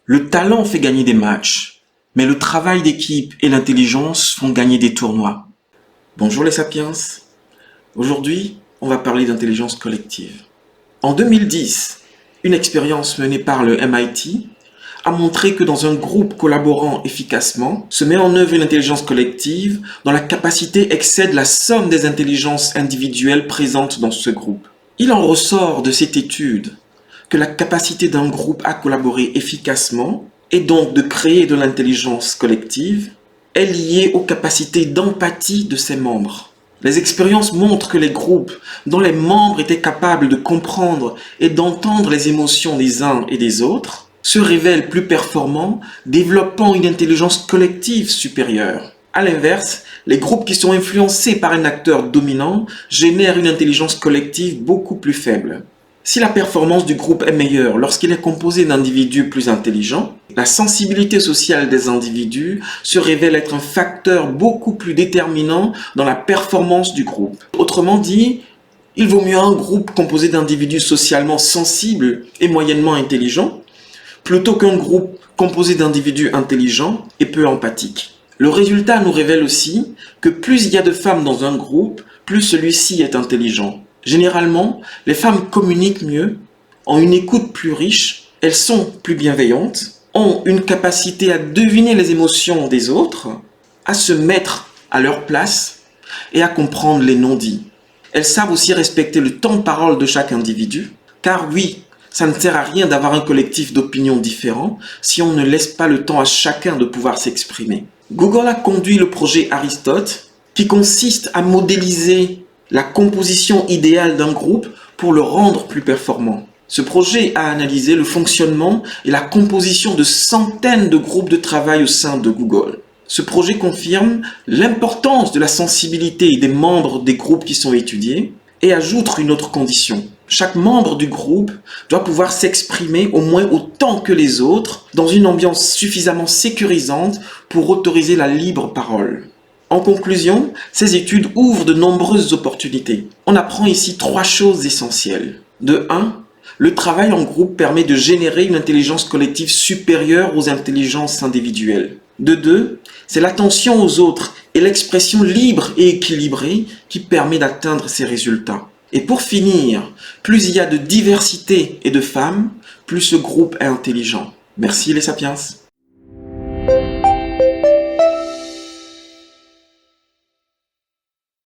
Le talent fait gagner des matchs, mais le travail d'équipe et l'intelligence font gagner des tournois. Bonjour les sapiens. Aujourd'hui, on va parler d'intelligence collective. En 2010, une expérience menée par le MIT a montré que dans un groupe collaborant efficacement, se met en œuvre une intelligence collective dont la capacité excède la somme des intelligences individuelles présentes dans ce groupe. Il en ressort de cette étude que la capacité d'un groupe à collaborer efficacement et donc de créer de l'intelligence collective est liée aux capacités d'empathie de ses membres. Les expériences montrent que les groupes dont les membres étaient capables de comprendre et d'entendre les émotions des uns et des autres se révèlent plus performants, développant une intelligence collective supérieure. À l'inverse, les groupes qui sont influencés par un acteur dominant génèrent une intelligence collective beaucoup plus faible. Si la performance du groupe est meilleure lorsqu'il est composé d'individus plus intelligents, la sensibilité sociale des individus se révèle être un facteur beaucoup plus déterminant dans la performance du groupe. Autrement dit, il vaut mieux un groupe composé d'individus socialement sensibles et moyennement intelligents plutôt qu'un groupe composé d'individus intelligents et peu empathiques. Le résultat nous révèle aussi que plus il y a de femmes dans un groupe, plus celui-ci est intelligent. Généralement, les femmes communiquent mieux, ont une écoute plus riche, elles sont plus bienveillantes, ont une capacité à deviner les émotions des autres, à se mettre à leur place et à comprendre les non-dits. Elles savent aussi respecter le temps de parole de chaque individu, car oui, ça ne sert à rien d'avoir un collectif d'opinions différents si on ne laisse pas le temps à chacun de pouvoir s'exprimer. Google a conduit le projet Aristote, qui consiste à modéliser la composition idéale d'un groupe pour le rendre plus performant. Ce projet a analysé le fonctionnement et la composition de centaines de groupes de travail au sein de Google. Ce projet confirme l'importance de la sensibilité des membres des groupes qui sont étudiés et ajoute une autre condition. Chaque membre du groupe doit pouvoir s'exprimer au moins autant que les autres dans une ambiance suffisamment sécurisante pour autoriser la libre parole. En conclusion, ces études ouvrent de nombreuses opportunités. On apprend ici 3 choses essentielles. De 1, le travail en groupe permet de générer une intelligence collective supérieure aux intelligences individuelles. De 2, c'est l'attention aux autres et l'expression libre et équilibrée qui permet d'atteindre ces résultats. Et pour finir, plus il y a de diversité et de femmes, plus ce groupe est intelligent. Merci les sapiens.